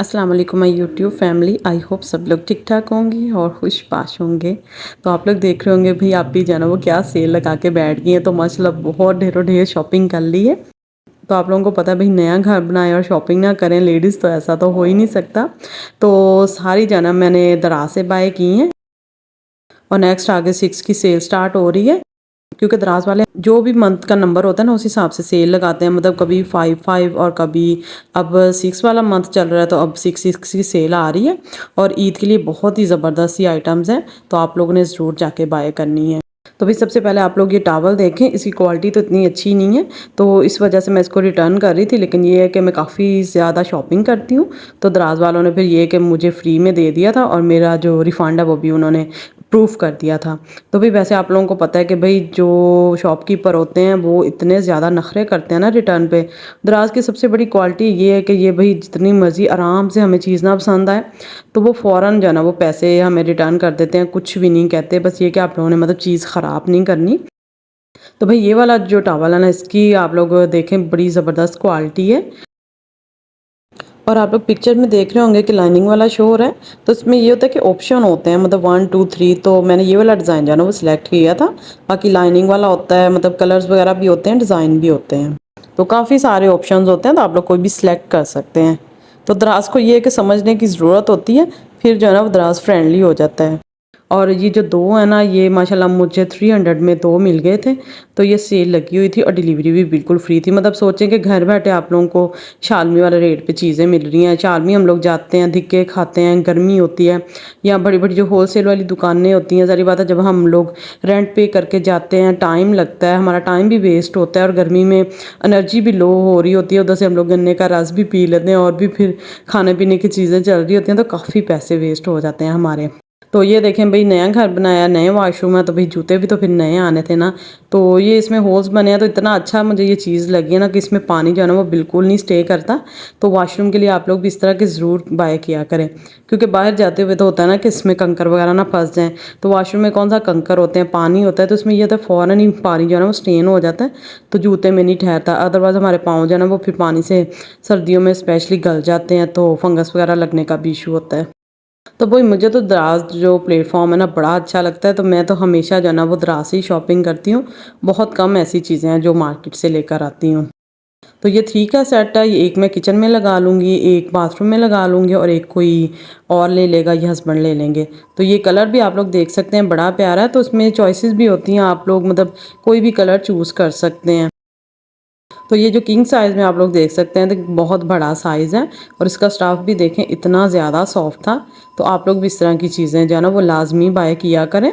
अस्सलाम वालेकुम my YouTube family. I hope सब लोग ठीक ठाक होंगे और खुश पाश होंगे। तो आप लोग देख रहे होंगे भाई आप भी जाना वो क्या सेल लगा के बैठ गई हैं, तो माशाल्लाह बहुत ढेरों ढेर शॉपिंग कर ली है। तो आप लोगों को पता है भाई नया घर बनाए और शॉपिंग ना करें लेडीज़, तो ऐसा तो हो ही नहीं सकता। तो सारी जाना मैंने दराज से बाय की हैं और नेक्स्ट आगे 6 की सेल स्टार्ट हो रही है, क्योंकि दराज वाले जो भी मंथ का नंबर होता है ना उस हिसाब से सेल लगाते हैं। मतलब कभी 5 और कभी अब 6 वाला मंथ चल रहा है, तो अब 6 की सेल आ रही है और ईद के लिए बहुत ही ज़बरदस्त सी आइटम्स हैं, तो आप लोगों ने ज़रूर जाके बाय करनी है। तो भाई सबसे पहले आप लोग ये टावल देखें, इसकी क्वालिटी तो इतनी अच्छी नहीं है, तो इस वजह से मैं इसको रिटर्न कर रही थी। लेकिन ये है कि मैं काफ़ी ज़्यादा शॉपिंग करती हूँ, तो दराज वालों ने फिर ये कि मुझे फ्री में दे दिया था और मेरा जो रिफ़ंड है वो भी उन्होंने प्रूफ कर दिया था। तो भाई वैसे आप लोगों को पता है कि भाई जो शॉपकीपर होते हैं वो इतने ज़्यादा नखरे करते हैं ना रिटर्न पे। दराज की सबसे बड़ी क्वालिटी ये है कि ये भाई जितनी मर्ज़ी आराम से हमें चीज़ ना पसंद आए तो वो फ़ौरन जो है ना वो पैसे हमें रिटर्न कर देते हैं, कुछ भी नहीं कहते। बस ये कि आप लोगों ने मतलब चीज़ ख़राब नहीं करनी। तो भाई ये वाला जो टॉवल है ना इसकी आप लोग देखें बड़ी ज़बरदस्त क्वालिटी है। और आप लोग पिक्चर में देख रहे होंगे कि लाइनिंग वाला शो हो रहा है, तो इसमें ये होता है कि ऑप्शन होते हैं, मतलब 1 2 3। तो मैंने ये वाला डिज़ाइन जो है ना वो सिलेक्ट किया था। बाकी लाइनिंग वाला होता है, मतलब कलर्स वगैरह भी होते हैं, डिज़ाइन भी होते हैं, तो काफ़ी सारे ऑप्शंस होते हैं, तो आप लोग कोई भी सिलेक्ट कर सकते हैं। तो दराज को ये है कि समझने की ज़रूरत होती है, फिर जो है ना वो दराज फ्रेंडली हो जाता है। और ये जो दो है ना ये माशाल्लाह मुझे 300 में दो मिल गए थे। तो ये सेल लगी हुई थी और डिलीवरी भी बिल्कुल फ्री थी। मतलब सोचें कि घर बैठे आप लोगों को शालमी वाले रेट पे चीज़ें मिल रही हैं। शालमी हम लोग जाते हैं, धिक्के खाते हैं, गर्मी होती है, या बड़ी बड़ी जो होलसेल वाली दुकानें होती हैं, ज़ाहिर बात है जब हम लोग रेंट पे करके जाते हैं टाइम लगता है, हमारा टाइम भी वेस्ट होता है और गर्मी में एनर्जी भी लो हो रही होती है। उधर से हम लोग गन्ने का रस भी पी लेते हैं और भी फिर खाने पीने की चीज़ें चल रही होती हैं, तो काफ़ी पैसे वेस्ट हो जाते हैं हमारे। तो ये देखें भाई नया घर बनाया, नए वॉशरूम है, तो भाई जूते भी तो फिर नए आने थे ना। तो ये इसमें होल्स बने हैं, तो इतना अच्छा मुझे ये चीज़ लगी है ना कि इसमें पानी जो है ना वो बिल्कुल नहीं स्टे करता। तो वॉशरूम के लिए आप लोग भी इस तरह के ज़रूर बाय किया करें, क्योंकि बाहर जाते हुए तो होता है ना कि इसमें कंकर वगैरह ना फंस जाएँ। तो वॉशरूम में कौन सा कंकर होते हैं, पानी होता है, तो इसमें ये होता है फ़ौरन ही पानी जो है ना वो स्टेन हो जाता है, तो जूते में नहीं ठहरता। अदरवाइज़ हमारे पाँव जो है ना वो फिर पानी से सर्दियों में स्पेशली गल जाते हैं, तो फंगस वगैरह लगने का भी इशू होता है। तो वही मुझे तो दराज जो प्लेटफॉर्म है ना बड़ा अच्छा लगता है, तो मैं तो हमेशा जो है ना वो दराज से ही शॉपिंग करती हूँ। बहुत कम ऐसी चीज़ें हैं जो मार्केट से लेकर आती हूँ। तो ये 3 का सेट है, ये एक मैं किचन में लगा लूँगी, एक बाथरूम में लगा लूँगी और एक कोई और ले लेगा, ये हस्बैंड ले लेंगे। तो ये कलर भी आप लोग देख सकते हैं बड़ा प्यारा है, तो उसमें चॉइसेस भी होती हैं, आप लोग मतलब कोई भी कलर चूज़ कर सकते हैं। तो ये जो किंग साइज़ में आप लोग देख सकते हैं तो बहुत बड़ा साइज़ है और इसका स्टफ़ भी देखें इतना ज़्यादा सॉफ्ट था। तो आप लोग भी इस तरह की चीज़ें जो है ना वो लाज़मी बाय किया करें।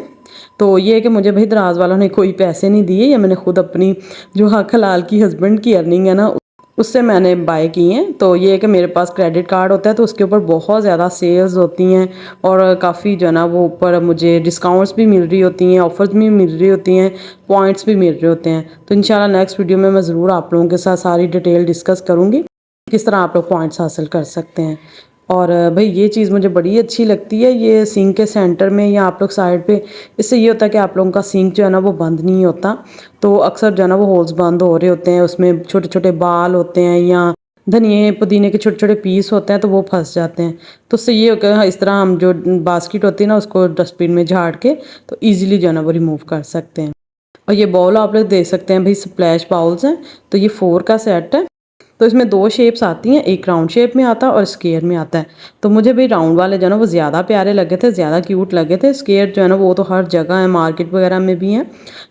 तो ये है कि मुझे भाई दराज वालों ने कोई पैसे नहीं दिए, या मैंने खुद अपनी जो हक हलाल की हस्बैंड की अर्निंग है ना उससे मैंने बाय की हैं। तो ये है कि मेरे पास क्रेडिट कार्ड होता है, तो उसके ऊपर बहुत ज़्यादा सेल्स होती हैं और काफ़ी जो है ना वो ऊपर मुझे डिस्काउंट्स भी मिल रही होती हैं, ऑफ़र्स भी मिल रही होती हैं, पॉइंट्स भी मिल रहे होते हैं। तो इंशाल्लाह नेक्स्ट वीडियो में मैं ज़रूर आप लोगों के साथ सारी डिटेल डिस्कस करूँगी, किस तरह आप लोग पॉइंट्स हासिल कर सकते हैं। और भाई ये चीज़ मुझे बड़ी अच्छी लगती है, ये सिंक के सेंटर में या आप लोग साइड पे, इससे ये होता है कि आप लोगों का सिंक जो है ना वो बंद नहीं होता। तो अक्सर जो है ना वो होल्स बंद हो रहे होते हैं, उसमें छोटे छोटे बाल होते हैं या धनिए पुदीने के छोटे छोटे पीस होते हैं, तो वो फंस जाते हैं। तो उससे ये होकर इस तरह हम जो बास्केट होती है ना उसको डस्टबिन में झाड़ के तो ईजिली जो है ना वो रिमूव कर सकते हैं। और ये बाउल आप लोग देख सकते हैं भाई स्प्लैश बाउल्स हैं, तो ये 4 का सेट है। तो इसमें 2 शेप्स आती हैं, एक राउंड शेप में आता है और स्क्वायर में आता है। तो मुझे भी राउंड वाले जो है ना वो ज़्यादा प्यारे लगे थे, ज़्यादा क्यूट लगे थे। स्क्वायर जो है ना वो तो हर जगह है, मार्केट वगैरह में भी हैं,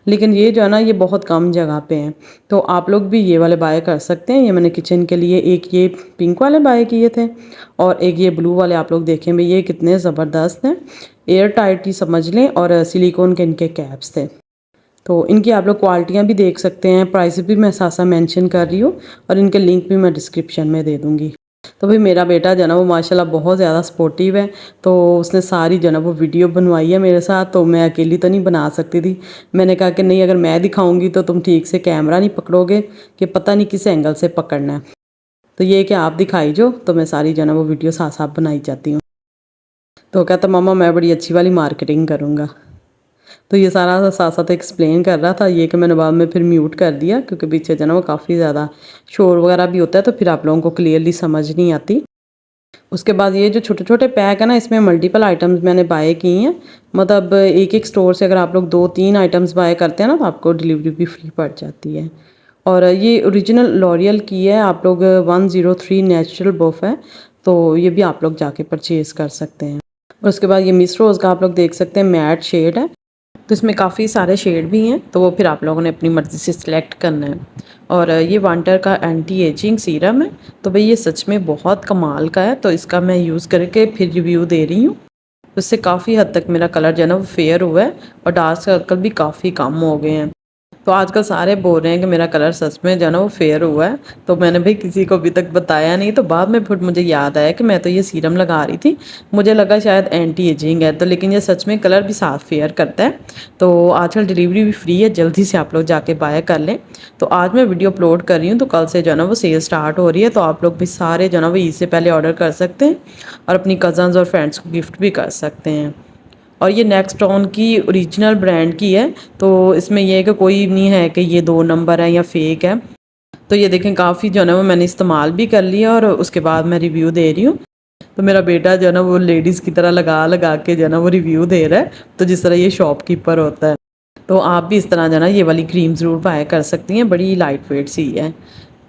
लेकिन ये जो है ना ये बहुत कम जगह पे हैं। तो आप लोग भी ये वाले बाय कर सकते हैं। ये मैंने किचन के लिए एक ये पिंक वाले बाय किए थे और एक ये ब्लू वाले आप लोग देखें भाई ये कितने ज़बरदस्त हैं, एयर टाइट ही समझ लें, और सिलिकॉन के इनके कैप्स थे। तो इनकी आप लोग क्वालिटियाँ भी देख सकते हैं, प्राइस भी मैं साथ साथ मेंशन कर रही हूँ और इनके लिंक भी मैं डिस्क्रिप्शन में दे दूँगी। तो भाई मेरा बेटा जो है ना वो माशाल्लाह बहुत ज़्यादा सपोर्टिव है, तो उसने सारी जो है ना वो वीडियो बनवाई है मेरे साथ, तो मैं अकेली तो नहीं बना सकती थी। मैंने कहा कि नहीं अगर मैं दिखाऊँगी तो तुम ठीक से कैमरा नहीं पकड़ोगे, कि पता नहीं किस एंगल से पकड़ना है। तो ये कि आप दिखाई जो, तो मैं सारी जो है ना वो वीडियो साथ साथ बनाई जाती हूँ। तो कहता मम्मा मैं बड़ी अच्छी वाली मार्केटिंग करूँगा। तो ये सारा साथ साथ एक्सप्लेन कर रहा था, ये कि मैंने बाद में फिर म्यूट कर दिया क्योंकि पीछे जो है ना वो काफ़ी ज़्यादा शोर वगैरह भी होता है, तो फिर आप लोगों को क्लियरली समझ नहीं आती। उसके बाद ये जो छोटे-छोटे पैक है ना, इसमें मल्टीपल आइटम्स मैंने बाय की हैं। मतलब एक-एक स्टोर से अगर आप लोग 2-3 आइटम्स बाय करते हैं ना, तो आपको डिलीवरी भी फ्री पड़ जाती है। और ये ओरिजिनल लॉरियल की है, आप लोग 103 नेचुरल बफ है, तो ये भी आप लोग जाके परचेज़ कर सकते हैं। और उसके बाद ये मिस रोज़ का आप लोग देख सकते हैं मैट शेड है, तो इसमें काफ़ी सारे शेड भी हैं, तो वो फिर आप लोगों ने अपनी मर्ज़ी से सिलेक्ट करना है। और ये वांटर का एंटी एजिंग सीरम है, तो भई ये सच में बहुत कमाल का है, तो इसका मैं यूज़ करके फिर रिव्यू दे रही हूँ। उससे काफ़ी हद तक मेरा कलर जो है ना वो फेयर हुआ है और डार्क सर्कल भी काफ़ी कम हो गए हैं। तो आजकल सारे बोल रहे हैं कि मेरा कलर सच में जो है ना वो फेयर हुआ है, तो मैंने भाई किसी को अभी तक बताया नहीं। तो बाद में फिर मुझे याद आया कि मैं तो ये सीरम लगा रही थी, मुझे लगा शायद एंटी एजिंग है, तो लेकिन ये सच में कलर भी साफ फेयर करता है। तो आजकल डिलीवरी भी फ्री है, जल्दी से आप लोग जाके बाय कर लें। तो आज मैं वीडियो अपलोड कर रही हूँ, तो कल से जो है ना वो सेल स्टार्ट हो रही है, तो आप लोग भी सारे जो है ना वो ईद से पहले ऑर्डर कर सकते हैं और अपनी कज़न्स और फ्रेंड्स को गिफ्ट भी कर सकते हैं। और ये नेक्सटॉन की ओरिजिनल ब्रांड की है, तो इसमें ये है कि कोई नहीं है कि ये 2 नंबर है या फेक है। तो ये देखें काफ़ी जो है ना वो मैंने इस्तेमाल भी कर लिया और उसके बाद मैं रिव्यू दे रही हूँ। तो मेरा बेटा जो है ना वो लेडीज़ की तरह लगा-लगा के जो है ना वो रिव्यू दे रहा है, तो जिस तरह ये शॉपकीपर होता है। तो आप भी इस तरह जो है ना ये वाली क्रीम ज़रूर बाय कर सकती हैं, बड़ी लाइट वेट सी है।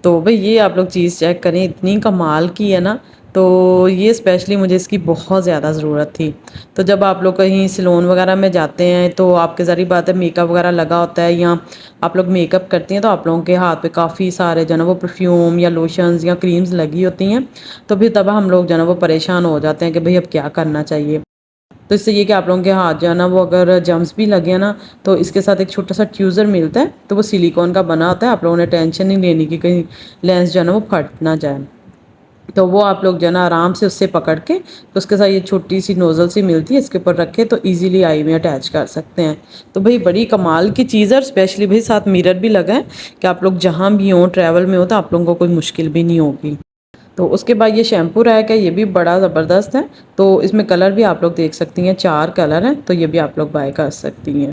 तो भई ये आप लोग चीज़ चेक करें, इतनी कमाल की है ना, तो ये स्पेशली मुझे इसकी बहुत ज़्यादा ज़रूरत थी। तो जब आप लोग कहीं सैलून वगैरह में जाते हैं, तो आपके ज़ाहिर बात है मेकअप वगैरह लगा होता है या आप लोग मेकअप करती हैं, तो आप लोगों के हाथ पे काफ़ी सारे जो है ना वो परफ्यूम या लोशंस या क्रीम्स लगी होती हैं। तो फिर तब हम लोग जो है ना वो परेशान हो जाते हैं कि भई अब क्या करना चाहिए। तो इससे ये कि आप लोगों के हाथ जो है ना वो अगर जर्म्स भी लगे हैं ना, तो इसके साथ एक छोटा-सा ट्यूज़र मिलता है, तो वो सिलिकॉन का बना होता है। आप लोगों ने टेंशन नहीं लेनी कि कहीं लेंस जो है ना वो फट ना जाए। तो वो आप लोग जो है ना आराम से उससे पकड़ के, तो उसके साथ ये छोटी-सी नोज़ल सी मिलती है, इसके ऊपर रख के तो ईज़िली आई में अटैच कर सकते हैं। तो भई बड़ी कमाल की चीज़ है और स्पेशली भई साथ मिरर भी लगा है कि आप लोग जहाँ भी हों, ट्रैवल में हो, तो आप लोगों को कोई मुश्किल भी नहीं होगी। तो उसके बाद ये शैम्पू रैक है, ये भी बड़ा ज़बरदस्त है। तो इसमें कलर भी आप लोग देख सकती हैं, 4 कलर हैं, तो ये भी आप लोग बाय कर सकती हैं।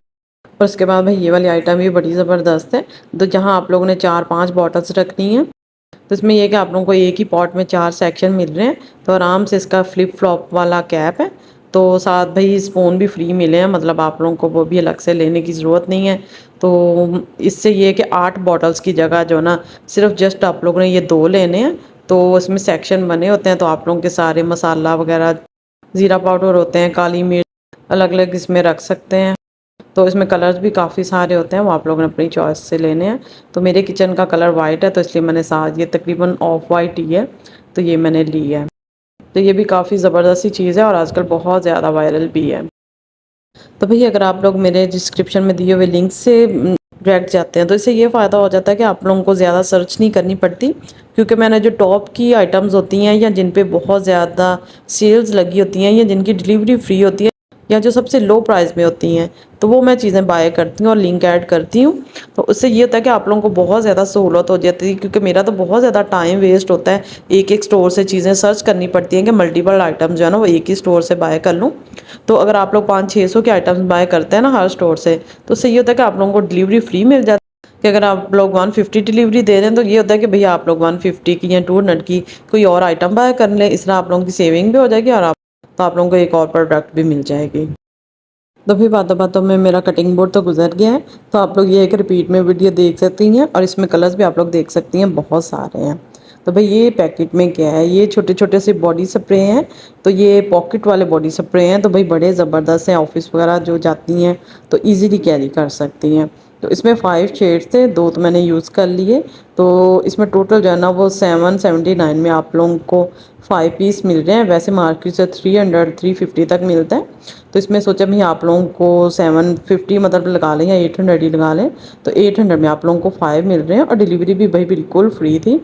और उसके बाद भाई ये वाली आइटम भी बड़ी ज़बरदस्त है। तो जहाँ आप लोगों ने 4-5 बॉटल्स रखनी है, तो इसमें ये है कि आप लोगों को एक ही पॉट में 4 सेक्शन मिल रहे हैं, तो आराम से इसका फ्लिप फ्लॉप वाला कैप है। तो साथ भाई स्पून भी फ्री मिले हैं, मतलब आप लोगों को वो भी अलग से लेने की ज़रूरत नहीं है। तो इससे ये है कि 8 बॉटल्स की जगह जो है ना, सिर्फ़ जस्ट आप लोगों ने ये 2 लेने हैं। तो इसमें सेक्शन बने होते हैं, तो आप लोगों के सारे मसाला वगैरह, ज़ीरा पाउडर होते हैं, काली मिर्च अलग-अलग इसमें रख सकते हैं। तो इसमें कलर्स भी काफ़ी सारे होते हैं, वो आप लोगों ने अपनी चॉइस से लेने हैं। तो मेरे किचन का कलर वाइट है, तो इसलिए मैंने साथ ये तकरीबन ऑफ वाइट ही है, तो ये मैंने ली है। तो ये भी काफ़ी ज़बरदस्त सी चीज़ है और आजकल बहुत ज़्यादा वायरल भी है। तो भैया अगर आप लोग मेरे डिस्क्रिप्शन में दिए हुए लिंक से डायरेक्ट जाते हैं, तो इससे ये फ़ायदा हो जाता है कि आप लोगों को ज़्यादा सर्च नहीं करनी पड़ती, क्योंकि मैंने जो टॉप की आइटम्स होती हैं या जिन पे बहुत ज़्यादा सेल्स लगी होती हैं या जिनकी डिलीवरी फ्री होती है या जो सबसे लो प्राइस में होती हैं, तो वो मैं चीज़ें बाय करती हूँ और लिंक ऐड करती हूँ। तो उससे ये होता है कि आप लोगों को बहुत ज़्यादा सहूलत हो जाती है, क्योंकि मेरा तो बहुत ज़्यादा टाइम वेस्ट होता है, एक-एक स्टोर से चीज़ें सर्च करनी पड़ती हैं कि मल्टीपल आइटम जो है ना वो एक ही स्टोर से बाय कर लूँ। तो अगर आप लोग 500-600 के आइटम्स बाय करते हैं ना हर स्टोर से, तो उससे ये होता है कि आप लोगों को डिलीवरी फ्री मिल जाती है। कि अगर आप लोग 150 डिलीवरी दे रहे हैं, तो ये होता है कि भैया आप लोग 150 की या 200 की कोई और आइटम बाय कर लें, इस तरह आप लोगों की सेविंग भी हो जाएगी और आप लोगों को एक और प्रोडक्ट भी मिल जाएगी। तो फिर बातों-बातों में मेरा कटिंग बोर्ड तो गुज़र गया है, तो आप लोग ये एक रिपीट में वीडियो देख सकती हैं और इसमें कलर्स भी आप लोग देख सकती हैं, बहुत सारे हैं। तो भई ये पैकेट में क्या है, ये छोटे-छोटे से बॉडी स्प्रे हैं, तो ये पॉकेट वाले बॉडी स्प्रे हैं, तो भई बड़े ज़बरदस्त हैं, ऑफ़िस वगैरह जो जाती हैं, तो ईज़िली कैरी कर सकती हैं। तो इसमें 5 शेड्स थे, 2 तो मैंने यूज़ कर लिए, तो इसमें टोटल जो है ना वो 779 में आप लोगों को 5 पीस मिल रहे हैं। वैसे मार्केट से 300-350 तक मिलता है, तो इसमें सोचा भई आप लोगों को 750 मतलब लगा लें या 800 ही लगा लें, तो 800 में आप लोगों को 5 मिल रहे हैं और डिलीवरी भी भाई बिल्कुल फ्री थी,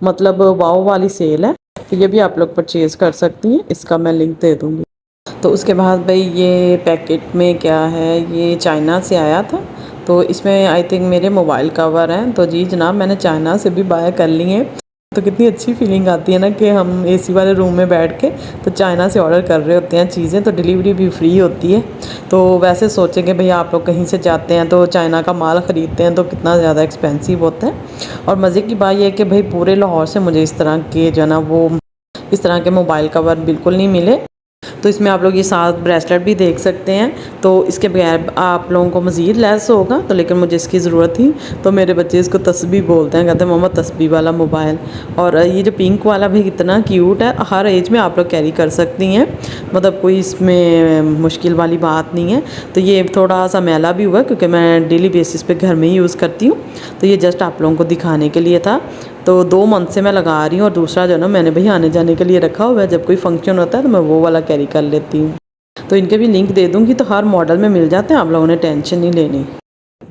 मतलब वाओ वाली सेल है। तो ये भी आप लोग परचेज़ कर सकती हैं, इसका मैं लिंक दे दूँगी। तो उसके बाद भाई ये पैकेट में क्या है, ये चाइना से आया था, तो इसमें आई थिंक मेरे मोबाइल कवर हैं, तो जी जनाब मैंने चाइना से भी बाय कर लिए हैं। तो कितनी अच्छी फीलिंग आती है ना कि हम एसी वाले रूम में बैठ के तो चाइना से ऑर्डर कर रहे होते हैं चीज़ें, तो डिलीवरी भी फ्री होती है। तो वैसे सोचेंगे भैया आप लोग कहीं से जाते हैं तो चाइना का माल ख़रीदते हैं तो कितना ज़्यादा एक्सपेंसिव होता है। और मज़े की बात यह है कि भाई पूरे लाहौर से मुझे इस तरह के जो है ना वो इस तरह के मोबाइल कवर बिल्कुल नहीं मिले। तो इसमें आप लोग ये साथ ब्रेसलेट भी देख सकते हैं। तो इसके बगैर आप लोगों को मज़ीद लेस होगा, तो लेकिन मुझे इसकी ज़रूरत थी। तो मेरे बच्चे इसको तस्बीह बोलते हैं, कहते हैं मम्मा तस्बीह वाला मोबाइल। और ये जो पिंक वाला भी कितना क्यूट है, हर एज में आप लोग कैरी कर सकती हैं, मतलब कोई इसमें मुश्किल वाली बात नहीं है। तो ये थोड़ा सा मैला भी हुआ क्योंकि मैं डेली बेसिस पे घर में ही यूज़ करती हूँ। तो ये जस्ट आप लोगों को दिखाने के लिए था। तो 2 मंथ से मैं लगा रही हूँ और दूसरा जो है ना मैंने भाई आने जाने के लिए रखा हुआ है, जब कोई फंक्शन होता है तो मैं वो वाला कैरी कर लेती हूँ। तो इनके भी लिंक दे दूँगी, तो हर मॉडल में मिल जाते हैं, आप लोगों ने टेंशन नहीं लेनी।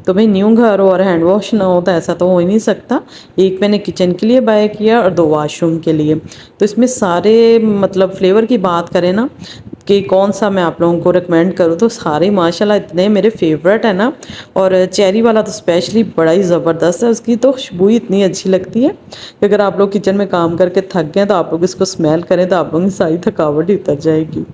तो भाई न्यू घर हो और हैंड वॉश ना हो तो ऐसा तो हो ही नहीं सकता। एक मैंने किचन के लिए बाय किया और 2 वॉशरूम के लिए। तो इसमें सारे मतलब फ्लेवर की बात करें ना कि कौन सा मैं आप लोगों को रिकमेंड करूँ, तो सारे माशाल्लाह इतने मेरे फेवरेट है ना। और चेरी वाला तो स्पेशली बड़ा ही ज़बरदस्त है, उसकी तो खुशबू ही इतनी अच्छी लगती है कि अगर आप लोग किचन में काम करके थक गए तो आप लोग इसको स्मेल करें तो आप लोगों की सारी थकावट ही उतर जाएगी।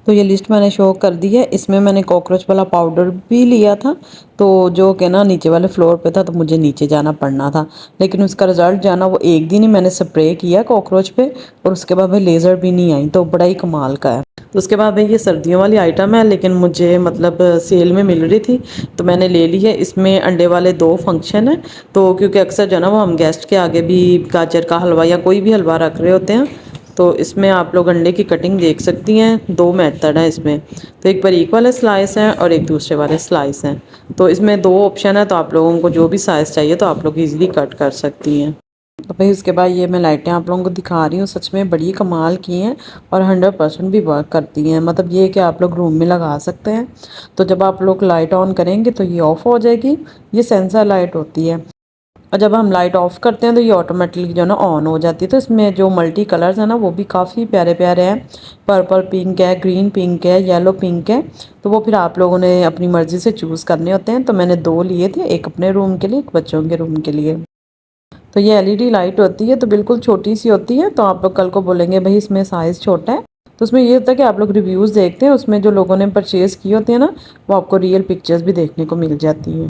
तो ये लिस्ट मैंने शो कर दी है। इसमें मैंने कॉकरोच वाला पाउडर भी लिया था, तो जो कि ना नीचे वाले फ्लोर पे था, तो मुझे नीचे जाना पड़ना था। लेकिन उसका रिज़ल्ट जाना वो एक दिन ही मैंने स्प्रे किया कॉकरोच पे, और उसके बाद भाई लेज़र भी नहीं आई, तो बड़ा ही कमाल का है। तो उसके बाद भाई ये सर्दियों वाली आइटम है, लेकिन मुझे मतलब सेल में मिल रही थी तो मैंने ले ली है। इसमें अंडे वाले 2 फंक्शन हैं, तो क्योंकि अक्सर जो है ना वो हम गेस्ट के आगे भी गाजर का हलवा या कोई भी हलवा रख रहे होते हैं। तो इसमें आप लोग अंडे की कटिंग देख सकती हैं। 2 मेथड है इसमें, तो एक बारीक वाले स्लाइस हैं और एक दूसरे वाले स्लाइस हैं। तो इसमें 2 ऑप्शन है, तो आप लोगों को जो भी साइज़ चाहिए तो आप लोग ईज़िली कट कर सकती हैं। तो भाई उसके बाद ये मैं लाइटें आप लोगों को दिखा रही हूँ, सच में बड़ी कमाल की हैं और 100% भी वर्क करती हैं। मतलब ये कि आप लोग रूम में लगा सकते हैं, तो जब आप लोग लाइट ऑन करेंगे तो ये ऑफ़ हो जाएगी। ये सेंसर लाइट होती है, और जब हम लाइट ऑफ़ करते हैं तो ये ऑटोमेटिकली जो है ना ऑन हो जाती है। तो इसमें जो मल्टी कलर्स हैं ना वो भी काफ़ी प्यारे प्यारे हैं। पर्पल पिंक है, ग्रीन पिंक है, येलो पिंक है। तो वो फिर आप लोगों ने अपनी मर्ज़ी से चूज़ करने होते हैं। तो मैंने 2 लिए थे, एक अपने रूम के लिए, एक बच्चों के रूम के लिए। तो ये एलईडी लाइट होती है, तो बिल्कुल छोटी सी होती है। तो आप लोग कल को बोलेंगे भाई इसमें साइज़ छोटा है, तो उसमें ये होता है कि आप लोग रिव्यूज़ देखते हैं, उसमें जो लोगों ने परचेज़ किए होते हैं ना, वो आपको रियल पिक्चर्स भी देखने को मिल जाती हैं।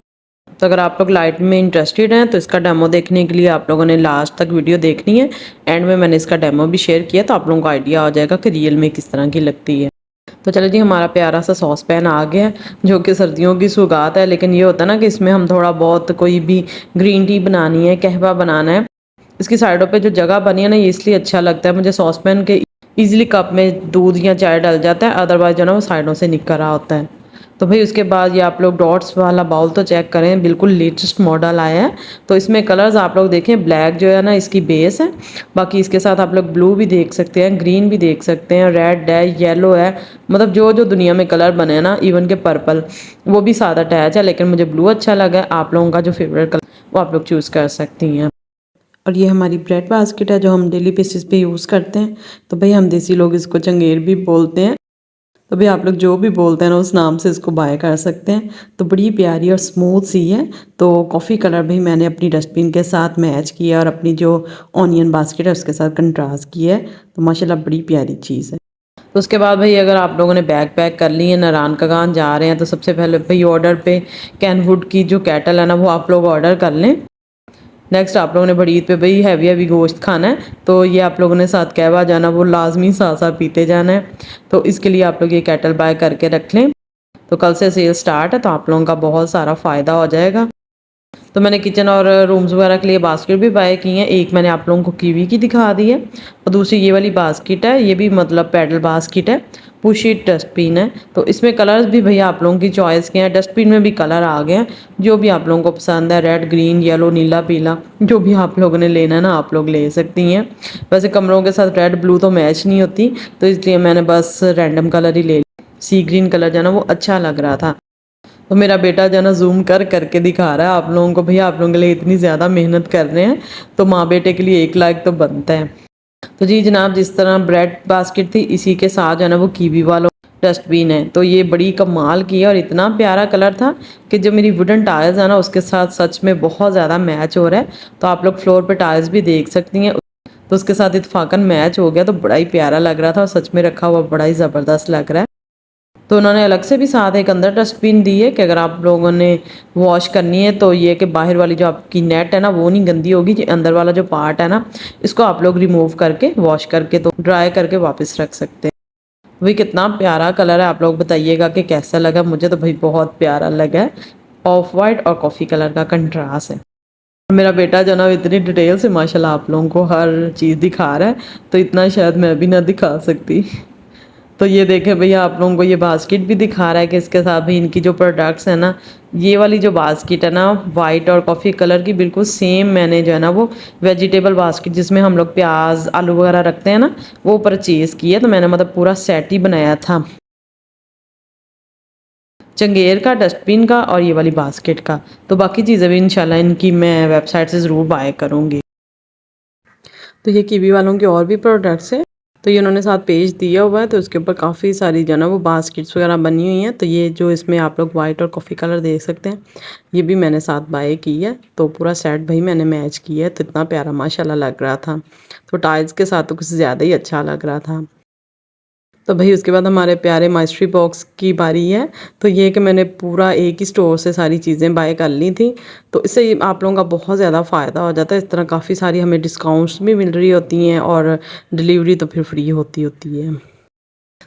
तो अगर आप लोग लाइट में इंटरेस्टेड हैं तो इसका डेमो देखने के लिए आप लोगों ने लास्ट तक वीडियो देखनी है। एंड में मैंने इसका डेमो भी शेयर किया, तो आप लोगों को आइडिया आ जाएगा कि रियल में किस तरह की लगती है। तो चलो जी, हमारा प्यारा सा सॉस पैन आ गया है, जो कि सर्दियों की सौगात है। लेकिन ये होता है ना कि इसमें हम थोड़ा बहुत कोई भी ग्रीन टी बनानी है, कहवा बनाना है, इसकी साइडों पे जो जगह बनी है ना, ये इसलिए अच्छा लगता है मुझे सॉस पैन के। ईज़िली कप में दूध या चाय डल जाता है, अदरवाइज़ जो है ना वो साइडों से निकल रहा होता है। तो भाई उसके बाद ये आप लोग डॉट्स वाला बाउल तो चेक करें, बिल्कुल लेटेस्ट मॉडल आया है। तो इसमें कलर्स आप लोग देखें, ब्लैक जो है ना इसकी बेस है, बाकी इसके साथ आप लोग ब्लू भी देख सकते हैं, ग्रीन भी देख सकते हैं, रेड है, येलो है, मतलब जो जो दुनिया में कलर बने हैं ना, इवन के पर्पल वो भी साथ अटैच है। लेकिन मुझे ब्लू अच्छा लगा है। आप लोगों का जो फेवरेट कलर वो आप लोग चूज़ कर सकती हैं। और ये हमारी ब्रेड बास्केट है जो हम डेली बेसिस पे यूज़ करते हैं। तो भाई हम देसी लोग इसको चंगेर भी बोलते हैं। तो भाई आप लोग जो भी बोलते हैं ना उस नाम से इसको बाय कर सकते हैं। तो बड़ी प्यारी और स्मूथ सी है। तो कॉफ़ी कलर भी मैंने अपनी डस्टबिन के साथ मैच किया और अपनी जो ऑनियन बास्केट है उसके साथ कंट्रास्ट किया है। तो माशाल्लाह बड़ी प्यारी चीज़ है। तो उसके बाद भाई अगर आप लोगों ने बैग पैक कर ली है, नारायण कगान जा रहे हैं, तो सबसे पहले भाई ऑर्डर पे कैनवुड की जो कैटल है ना वो आप लोग ऑर्डर कर लें। नेक्स्ट आप लोगों ने बड़ी ईद पे भाई हैवी हैवी गोश्त खाना है, तो ये आप लोगों ने साथ कहवा जाना वो लाजमी साथ साथ पीते जाना है। तो इसके लिए आप लोग ये कैटल बाय करके रख लें। तो कल से सेल स्टार्ट है, तो आप लोगों का बहुत सारा फ़ायदा हो जाएगा। तो मैंने किचन और रूम्स वगैरह के लिए बास्केट भी बाय की हैं। एक मैंने आप लोगों को कीवी की दिखा दी है, और दूसरी ये वाली बास्केट है, ये भी मतलब पैडल बास्केट है, पुश इट डस्टबिन है। तो इसमें कलर्स भी भैया आप लोगों की चॉइस के हैं, डस्टबिन में भी कलर आ गए हैं जो भी आप लोगों को पसंद है, रेड ग्रीन येलो नीला पीला, जो भी आप लोगों ने लेना है ना आप लोग ले सकती हैं। वैसे कमरों के साथ रेड ब्लू तो मैच नहीं होती, तो इसलिए मैंने बस रैंडम कलर ही ले लिया। सी ग्रीन कलर जो है ना वो अच्छा लग रहा था। तो मेरा बेटा जो है ना जूम कर करके दिखा रहा है आप लोगों को, भैया आप लोगों के लिए इतनी ज़्यादा मेहनत कर रहे हैं, तो माँ बेटे के लिए एक लाइक तो बनता है। तो जी जनाब, जिस तरह ब्रेड बास्केट थी इसी के साथ जो है ना वो कीवी वाला डस्टबिन है। तो ये बड़ी कमाल की है और इतना प्यारा कलर था कि जो मेरी वुडन टाइल्स है ना उसके साथ सच में बहुत ज़्यादा मैच हो रहा है। तो आप लोग फ्लोर पे टाइल्स भी देख सकती हैं, तो उसके साथ इत्फाकन मैच हो गया, तो बड़ा ही प्यारा लग रहा था और सच में रखा हुआ बड़ा ही ज़बरदस्त लग रहा है। तो उन्होंने अलग से भी साथ एक अंदर डस्टबिन दी है कि अगर आप लोगों ने वॉश करनी है तो ये कि बाहर वाली जो आपकी नेट है ना वो नहीं गंदी होगी, अंदर वाला जो पार्ट है ना इसको आप लोग रिमूव करके वॉश करके तो ड्राई करके वापस रख सकते हैं। भाई कितना प्यारा कलर है, आप लोग बताइएगा कि कैसा लगा। मुझे तो भाई बहुत प्यारा लगा है, ऑफ वाइट और कॉफ़ी कलर का कंट्रास्ट है। मेरा बेटा जो ना इतनी डिटेल से माशाल्लाह आप लोगों को हर चीज़ दिखा रहा है, तो इतना शायद मैं भी ना दिखा सकती। तो ये देखें भैया, आप लोगों को ये बास्केट भी दिखा रहा है कि इसके साथ भी इनकी जो प्रोडक्ट्स है ना, ये वाली जो बास्केट है ना वाइट और कॉफ़ी कलर की बिल्कुल सेम मैंने जो है ना वो वेजिटेबल बास्केट जिसमें हम लोग प्याज आलू वगैरह रखते हैं ना वो परचेज़ की है। तो मैंने मतलब पूरा सेट ही बनाया था, चंगेर का, डस्टबिन का और ये वाली बास्केट का। तो बाकी चीज़ें भी इंशाल्लाह इनकी मैं वेबसाइट से ज़रूर बाय करूँगी। तो ये कीवी वालों के और भी प्रोडक्ट्स हैं, तो ये उन्होंने साथ पेज दिया हुआ है, तो उसके ऊपर काफ़ी सारी जो है ना वो बास्केट्स वगैरह बनी हुई हैं। तो ये जो इसमें आप लोग वाइट और कॉफ़ी कलर देख सकते हैं, ये भी मैंने साथ बाय की है। तो पूरा सेट भाई मैंने मैच किया है, तो इतना प्यारा माशाल्लाह लग रहा था। तो टाइल्स के साथ तो कुछ ज़्यादा ही अच्छा लग रहा था। तो भाई उसके बाद हमारे प्यारे माइस्ट्री बॉक्स की बारी है। तो ये कि मैंने पूरा एक ही स्टोर से सारी चीज़ें बाय कर ली थी, तो इससे आप लोगों का बहुत ज़्यादा फ़ायदा हो जाता है। इस तरह काफ़ी सारी हमें डिस्काउंट्स भी मिल रही होती हैं और डिलीवरी तो फिर फ्री होती है।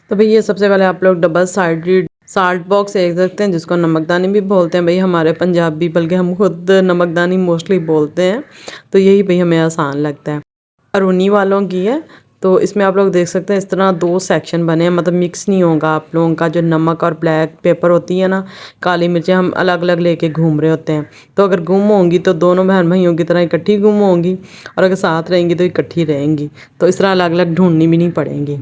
तो भाई ये सबसे पहले आप लोग डबल साइडेड साल्ट बॉक्स देख सकते हैं, जिसको नमकदानी भी बोलते हैं भाई हमारे पंजाबी, बल्कि हम खुद नमकदानी मोस्टली बोलते हैं। तो यही भाई हमें आसान लगता है। अरूनी वालों की है, तो इसमें आप लोग देख सकते हैं इस तरह दो सेक्शन बने हैं, मतलब मिक्स नहीं होगा आप लोगों का। जो नमक और ब्लैक पेपर होती है ना, काली मिर्चें हम अलग अलग लेके घूम रहे होते हैं, तो अगर गुम होंगी तो दोनों बहन भाइयों की तरह इकट्ठी गुम होंगी, और अगर साथ रहेंगी तो इकट्ठी रहेंगी। तो इस तरह अलग अलग ढूंढनी भी नहीं पड़ेंगी।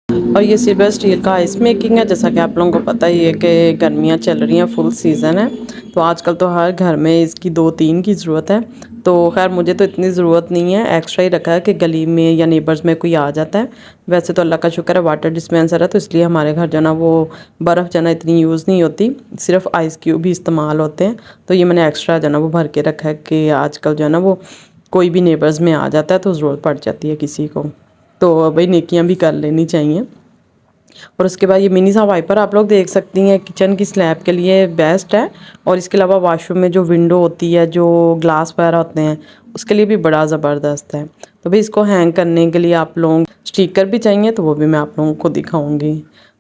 और ये सिल्वर स्टील का आइस मेकिंग है। जैसा कि आप लोगों को पता ही है कि गर्मियाँ चल रही हैं, फुल सीज़न है, तो आजकल तो हर घर में इसकी 2-3 की ज़रूरत है। तो खैर मुझे तो इतनी ज़रूरत नहीं है, एक्स्ट्रा ही रखा है कि गली में या नेबर्स में कोई आ जाता है। वैसे तो अल्लाह का शुक्र है वाटर डिस्पेंसर है, तो इसलिए हमारे घर जो है ना वो बर्फ़ जो है ना इतनी यूज़ नहीं होती, सिर्फ आइस क्यूब भी इस्तेमाल होते हैं। तो ये मैंने एक्स्ट्रा जो है ना वो भर के रखा है कि आजकल जो है ना वो कोई भी नेबर्स में आ जाता है तो ज़रूरत पड़ जाती है किसी को, तो भाई नेकियां भी कर लेनी चाहिए। और उसके बाद ये मिनी सा वाइपर आप लोग देख सकती हैं, किचन की स्लैब के लिए बेस्ट है। और इसके अलावा वॉशरूम में जो विंडो होती है, जो ग्लास वगैरह होते हैं, उसके लिए भी बड़ा ज़बरदस्त है। तो भाई इसको हैंग करने के लिए आप लोग स्टिकर भी चाहिए, तो वो भी मैं आप लोगों को दिखाऊंगी।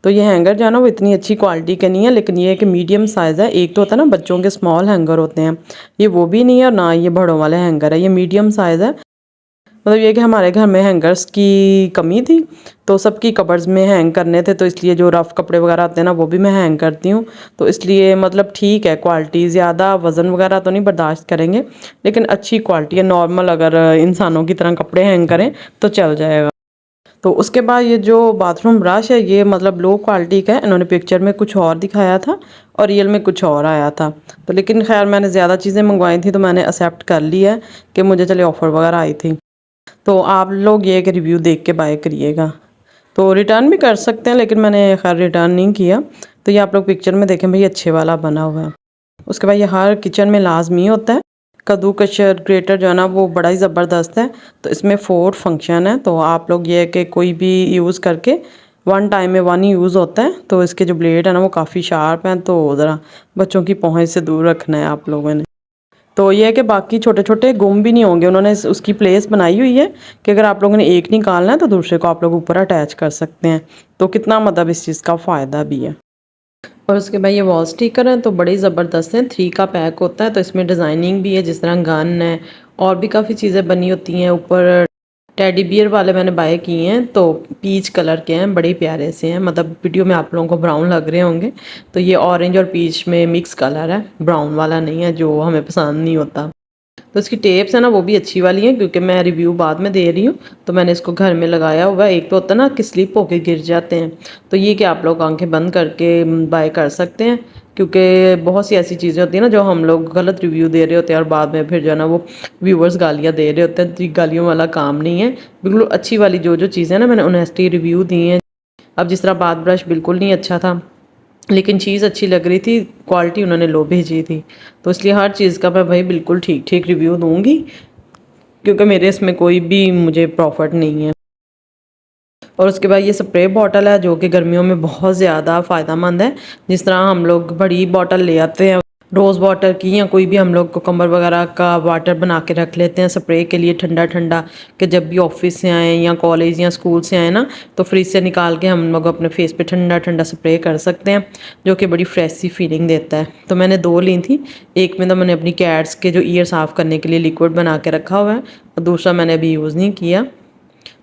तो ये हैंगर जो है ना वो इतनी अच्छी क्वालिटी के नहीं है, लेकिन ये है कि मीडियम साइज़ है। एक तो होता है ना बच्चों के स्मॉल हैंगर होते हैं, ये वो भी नहीं है, और ना ये बड़ों वाले हैंगर है, ये मीडियम साइज़ है। मतलब ये कि हमारे घर में हैंगर्स की कमी थी, तो सबकी कबर्ड्स में हैंग करने थे, तो इसलिए जो रफ़ कपड़े वगैरह आते हैं ना वो भी मैं हैंग करती हूँ। तो इसलिए मतलब ठीक है क्वालिटी, ज़्यादा वज़न वगैरह तो नहीं बर्दाश्त करेंगे, लेकिन अच्छी क्वालिटी है। नॉर्मल अगर इंसानों की तरह कपड़े हैंग करें तो चल जाएगा। तो उसके बाद ये जो बाथरूम ब्रश है, ये मतलब लो क्वालिटी का है। इन्होंने पिक्चर में कुछ और दिखाया था और रियल में कुछ और आया था। तो लेकिन खैर मैंने ज़्यादा चीज़ें मंगवाई थी, तो मैंने एक्सेप्ट कर लिया है कि मुझे चले ऑफ़र वगैरह आई थी। तो आप लोग ये कि रिव्यू देख के बाय करिएगा। तो रिटर्न भी कर सकते हैं, लेकिन मैंने खैर रिटर्न नहीं किया। तो ये आप लोग पिक्चर में देखें भाई अच्छे वाला बना हुआ है। उसके बाद ये हर किचन में लाजमी होता है। कद्दूकस ग्रेटर जो है ना वो बड़ा ही ज़बरदस्त है। तो इसमें 4 फंक्शन है, तो आप लोग ये कि कोई भी यूज़ करके वन टाइम में वन ही यूज़ होता है। तो इसके जो ब्लेड है ना वो काफ़ी शार्प हैं, तो ज़रा बच्चों की पहुँच से दूर रखना है आप लोगों ने। तो ये है कि बाकी छोटे छोटे गुम भी नहीं होंगे। उन्होंने उसकी प्लेस बनाई हुई है कि अगर आप लोगों ने एक निकालना है तो दूसरे को आप लोग ऊपर अटैच कर सकते हैं। तो कितना मतलब इस चीज़ का फ़ायदा भी है। और उसके बाद ये वॉल स्टिकर हैं, तो बड़े ज़बरदस्त हैं। 3 का पैक होता है, तो इसमें डिज़ाइनिंग भी है, जिस तरह गन है और भी काफ़ी चीज़ें बनी होती हैं। ऊपर टेडी बियर वाले मैंने बाय किए हैं, तो पीच कलर के हैं, बड़े प्यारे से हैं। मतलब वीडियो में आप लोगों को ब्राउन लग रहे होंगे, तो ये ऑरेंज और पीच में मिक्स कलर है, ब्राउन वाला नहीं है जो हमें पसंद नहीं होता। तो इसकी टेप्स है ना वो भी अच्छी वाली हैं, क्योंकि मैं रिव्यू बाद में दे रही हूँ, तो मैंने इसको घर में लगाया हुआ है। एक तो होता है ना कि स्लिप होके गिर जाते हैं, तो ये कि आप लोग आंखें बंद करके बाय कर सकते हैं, क्योंकि बहुत सी ऐसी चीज़ें होती हैं ना जो हम लोग गलत रिव्यू दे रहे होते हैं और बाद में फिर जो है ना वो व्यूवर्स गालियाँ दे रहे होते हैं। तो ये गालियों वाला काम नहीं है, बिल्कुल अच्छी वाली जो जो चीज़ें ना मैंने ऑनेस्टी रिव्यू दी हैं। अब जिस तरह बाथ ब्रश बिल्कुल नहीं अच्छा था, लेकिन चीज़ अच्छी लग रही थी, क्वालिटी उन्होंने लो भेजी थी, तो इसलिए हर चीज़ का मैं भाई बिल्कुल ठीक ठीक रिव्यू दूँगी, क्योंकि मेरे इसमें कोई भी मुझे प्रॉफिट नहीं है। और उसके बाद ये स्प्रे बॉटल है जो कि गर्मियों में बहुत ज़्यादा फ़ायदेमंद है। जिस तरह हम लोग बड़ी बॉटल ले आते हैं रोज़ वाटर की, या कोई भी हम लोग कोकम्बर वगैरह का वाटर बना के रख लेते हैं स्प्रे के लिए ठंडा ठंडा, कि जब भी ऑफिस से आएँ या कॉलेज या स्कूल से आएँ ना, तो फ्रिज से निकाल के हम लोग अपने फेस पे ठंडा ठंडा स्प्रे कर सकते हैं, जो कि बड़ी फ्रेश सी फीलिंग देता है। तो मैंने 2 ली थी। एक में तो मैंने अपनी कैट्स के जो ईयर साफ़ करने के लिए लिक्विड बना के रखा हुआ है, और दूसरा मैंने अभी यूज़ नहीं किया।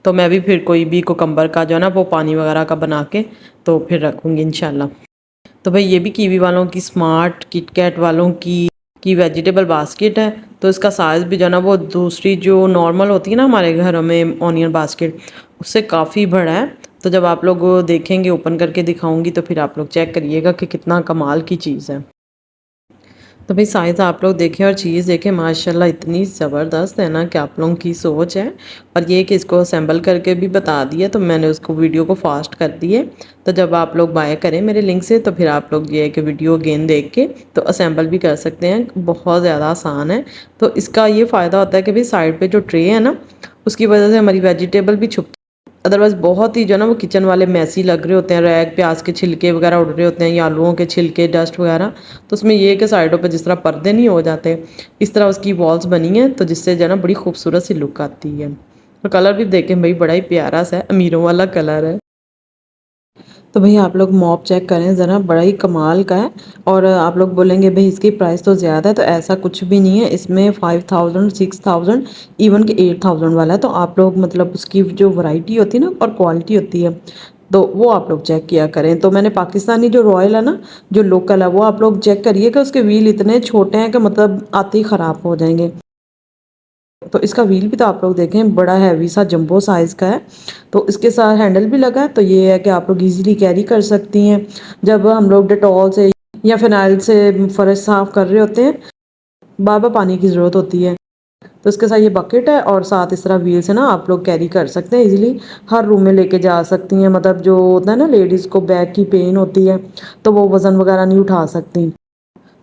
तो मैं भी फिर कोई भी कोकम्बर का जो है ना वो पानी वगैरह का बना के तो फिर रखूँगी इंशाल्लाह। तो भाई ये भी कीवी वालों की स्मार्ट किट कैट वालों की वेजिटेबल बास्केट है। तो इसका साइज़ भी जो है ना वो दूसरी जो नॉर्मल होती है ना हमारे घरों में ऑनियन बास्केट, उससे काफ़ी बड़ा है। तो जब आप लोग देखेंगे ओपन करके दिखाऊंगी तो फिर आप लोग चेक करिएगा कि कितना कमाल की चीज़ है। तो भाई साइज़ आप लोग देखें और चीज़ देखें, माशाल्लाह इतनी ज़बरदस्त है ना कि आप लोगों की सोच है। और ये कि इसको असेंबल करके भी बता दिया, तो मैंने उसको वीडियो को फास्ट कर दिए। तो जब आप लोग बाय करें मेरे लिंक से तो फिर आप लोग ये है कि वीडियो अगेन देख के तो असेंबल भी कर सकते हैं, बहुत ज़्यादा आसान है। तो इसका ये फ़ायदा होता है कि भाई साइड पर जो ट्रे है ना उसकी वजह से हमारी वेजिटेबल भी छुप, अदरवाइज़ बहुत ही जो है ना वो किचन वाले मैसी लग रहे होते हैं, रैक प्याज के छिलके वगैरह उड़ रहे होते हैं या आलूओं के छिलके डस्ट वगैरह। तो उसमें ये कि साइडों पे जिस तरह पर्दे नहीं हो जाते, इस तरह उसकी वॉल्स बनी हैं, तो जिससे जो है ना बड़ी खूबसूरत सी लुक आती है। और कलर भी देखें भाई बड़ा ही प्यारा सा है, अमीरों वाला कलर है। तो भई आप लोग मॉप चेक करें ज़रा, बड़ा ही कमाल का है। और आप लोग बोलेंगे भई इसकी प्राइस तो ज़्यादा है, तो ऐसा कुछ भी नहीं है। इसमें 5000 6000 इवन कि 8000 वाला है। तो आप लोग मतलब उसकी जो वैरायटी होती है ना और क्वालिटी होती है, तो वो आप लोग चेक किया करें। तो मैंने पाकिस्तानी जो रॉयल है ना, जो लोकल है, वो आप लोग चेक करिए कि उसके व्हील इतने छोटे हैं कि मतलब आते ही ख़राब हो जाएंगे। तो इसका व्हील भी तो आप लोग देखें बड़ा हैवी सा जंबो साइज़ का है। तो इसके साथ हैंडल भी लगा है, तो ये है कि आप लोग इजीली कैरी कर सकती हैं। जब हम लोग डेटॉल से या फिनाइल से फ़र्श साफ़ कर रहे होते हैं, बार बार पानी की ज़रूरत होती है। तो इसके साथ ये बकेट है और साथ इस तरह व्हील से ना आप लोग कैरी कर सकते हैं इजीली, हर रूम में लेके जा सकती हैं। मतलब जो होता है ना लेडीज़ को बैक की पेन होती है, तो वो वज़न वगैरह नहीं उठा सकती।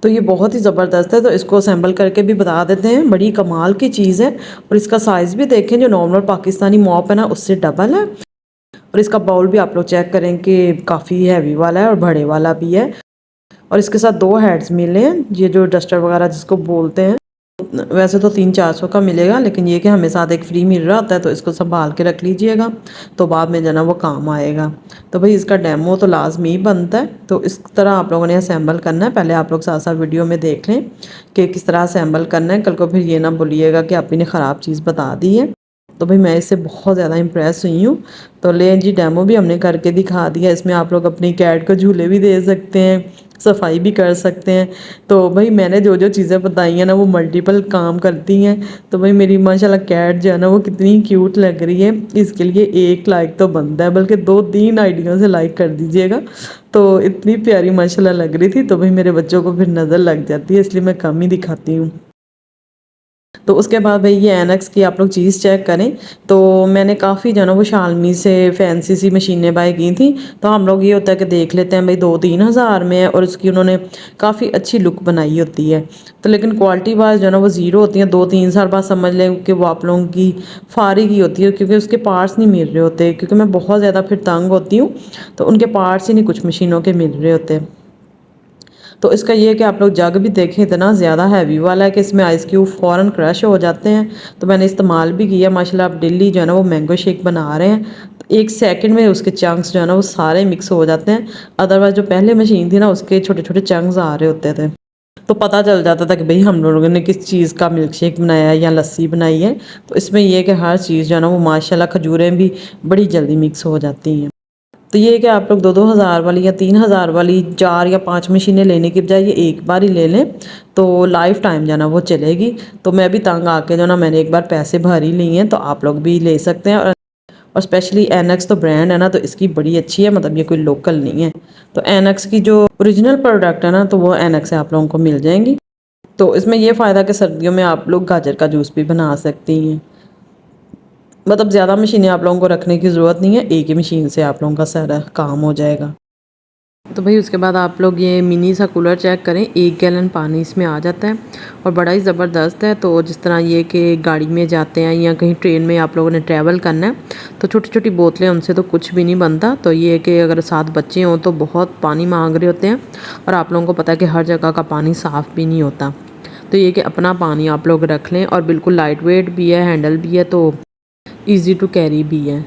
तो ये बहुत ही ज़बरदस्त है। तो इसको असेंबल करके भी बता देते हैं, बड़ी कमाल की चीज़ है। और इसका साइज़ भी देखें, जो नॉर्मल पाकिस्तानी मॉप है ना उससे डबल है। और इसका बाउल भी आप लोग चेक करें कि काफ़ी हैवी वाला है और बड़े वाला भी है। और इसके साथ 2 हेड्स मिले हैं, ये जो डस्टर वगैरह जिसको बोलते हैं। वैसे तो 300-400 का मिलेगा, लेकिन ये कि हमें साथ एक फ्री मिल रहा होता है, तो इसको संभाल के रख लीजिएगा, तो बाद में जो ना वो काम आएगा। तो भाई इसका डेमो तो लाजमी बनता है। तो इस तरह आप लोगों ने असेंबल करना है। पहले आप लोग साथ साथ वीडियो में देख लें कि किस तरह असेंबल करना है, कल को फिर ये ना बोलिएगा कि आपने ख़राब चीज़ बता दी है। तो भाई मैं इससे बहुत ज़्यादा इम्प्रेस हुई हूँ। तो ले जी, डेमो भी हमने करके दिखा दिया। इसमें आप लोग अपनी कैट को झूले भी दे सकते हैं, सफाई भी कर सकते हैं। तो भाई मैंने जो जो चीज़ें बताई हैं ना वो मल्टीपल काम करती हैं। तो भाई मेरी माशाल्लाह कैट जो है ना वो कितनी क्यूट लग रही है, इसके लिए 1 लाइक तो बनता है, बल्कि 2-3 आइडियों से लाइक कर दीजिएगा। तो इतनी प्यारी माशाल्लाह लग रही थी। तो भाई मेरे बच्चों को फिर नज़र लग जाती है, इसलिए मैं कम ही दिखाती हूँ। तो उसके बाद भाई ये एनएक्स की आप लोग चीज़ चेक करें। तो मैंने काफ़ी जो है ना वो शालमी से फैंसी सी मशीनें बाय की थी। तो हम लोग ये होता है कि देख लेते हैं भाई 2-3 हज़ार में है, और इसकी उन्होंने काफ़ी अच्छी लुक बनाई होती है। तो लेकिन क्वालिटी वाइज जो है ना वो ज़ीरो होती है। 2-3 साल बाद समझ लें कि वो आप लोगों की फारी की होती है, क्योंकि उसके पार्ट्स नहीं मिल रहे होते। क्योंकि मैं बहुत ज़्यादा फिर तंग होती हूँ, तो उनके पार्ट्स ही नहीं कुछ मशीनों के मिल रहे होते। तो इसका ये है कि आप लोग जग भी देखें, इतना ज़्यादा हैवी वाला है कि इसमें आइस क्यूब फ़ौरन क्रश हो जाते हैं। तो मैंने इस्तेमाल भी किया माशाल्लाह। आप डेली जो है ना वो मैंगो शेक बना रहे हैं, तो 1 सेकंड में उसके चंक्स जो है ना वो सारे मिक्स हो जाते हैं। अदरवाइज़ जो पहले मशीन थी ना उसके छोटे छोटे चंक्स आ रहे होते थे, तो पता चल जाता था कि भाई हम लोगों ने किस चीज़ का मिल्क शेक बनाया है या लस्सी बनाई है। तो इसमें यह है कि हर चीज़ जो है ना वो माशाल्लाह खजूरें भी बड़ी जल्दी मिक्स हो जाती हैं। तो ये कि आप लोग 2-2 हज़ार वाली या 3 हज़ार वाली 4 या 5 मशीनें लेने की बजाय ये एक बार ही ले लें, तो लाइफ टाइम जो है ना वो चलेगी। तो मैं भी तंग आके जो ना मैंने एक बार पैसे भर ही लिए हैं, तो आप लोग भी ले सकते हैं। और स्पेशली एनएक्स तो ब्रांड है ना, तो इसकी बड़ी अच्छी है, मतलब ये कोई लोकल नहीं है। तो एनएक्स की जो ओरिजिनल प्रोडक्ट है ना, तो वो एनएक्स से आप लोगों को मिल जाएंगी। तो इसमें ये फ़ायदा कि सर्दियों में आप लोग गाजर का जूस भी बना सकती हैं। मतलब ज़्यादा मशीनें आप लोगों को रखने की ज़रूरत नहीं है, एक ही मशीन से आप लोगों का सारा काम हो जाएगा। तो भाई उसके बाद आप लोग ये मिनी सा कूलर चेक करें, 1 गैलन पानी इसमें आ जाता है और बड़ा ही ज़बरदस्त है। तो जिस तरह ये कि गाड़ी में जाते हैं या कहीं ट्रेन में आप लोगों ने ट्रैवल करना है तो छोटी छोटी बोतलें, उनसे तो कुछ भी नहीं बनता। तो ये कि अगर 7 बच्चे हों तो बहुत पानी मांग रहे होते हैं और आप लोगों को पता है कि हर जगह का पानी साफ़ भी नहीं होता। तो ये कि अपना पानी आप लोग रख लें और बिल्कुल लाइट वेट भी है, हैंडल भी है, तो ईज़ी टू कैरी भी है।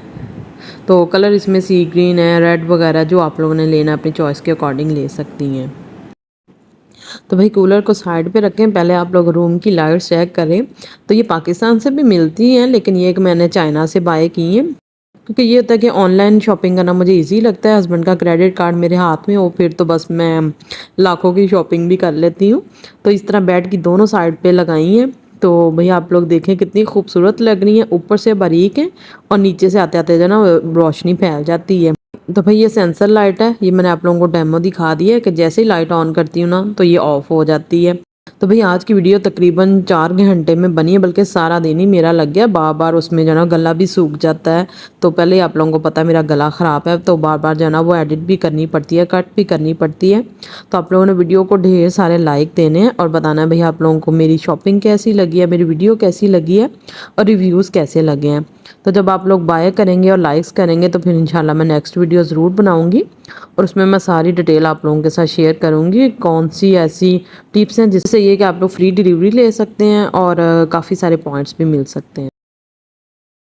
तो कलर इसमें सी ग्रीन है, रेड वगैरह, जो आप लोगों ने लेना अपनी चॉइस के अकॉर्डिंग ले सकती हैं। तो भाई कूलर को साइड पे रखें, पहले आप लोग रूम की लाइट्स चेक करें। तो ये पाकिस्तान से भी मिलती हैं, लेकिन ये कि मैंने चाइना से बाय की हैं, क्योंकि ये होता है कि ऑनलाइन शॉपिंग करना मुझे ईजी लगता है। हस्बैंड का क्रेडिट कार्ड मेरे हाथ में हो फिर तो बस मैं लाखों की शॉपिंग भी कर लेती हूँ। तो इस तरह बेड की दोनों साइड पे लगाई हैं। तो भैया आप लोग देखें कितनी खूबसूरत लग रही हैं, ऊपर से बारीक है और नीचे से आते आते जो ना रोशनी फैल जाती है। तो भाई ये सेंसर लाइट है, ये मैंने आप लोगों को डेमो दिखा दी है कि जैसे ही लाइट ऑन करती हूँ ना तो ये ऑफ हो जाती है। तो भाई आज की वीडियो तकरीबन 4 घंटे में बनी है, बल्कि सारा दिन ही मेरा लग गया। बार बार उसमें जो ना गला भी सूख जाता है। तो पहले ही आप लोगों को पता है मेरा गला ख़राब है, तो बार बार जो ना वो एडिट भी करनी पड़ती है, कट भी करनी पड़ती है। तो आप लोगों ने वीडियो को ढेर सारे लाइक देने हैं और बताना है भैया आप लोगों को मेरी शॉपिंग कैसी लगी है, मेरी वीडियो कैसी लगी है और रिव्यूज़ कैसे लगे हैं। तो जब आप लोग बाय करेंगे और लाइक्स करेंगे तो फिर इंशाल्लाह मैं नेक्स्ट वीडियो ज़रूर बनाऊंगी और उसमें मैं सारी डिटेल आप लोगों के साथ शेयर करूंगी, कौन सी ऐसी टिप्स हैं जिससे ये कि आप लोग फ्री डिलीवरी ले सकते हैं और काफ़ी सारे पॉइंट्स भी मिल सकते हैं।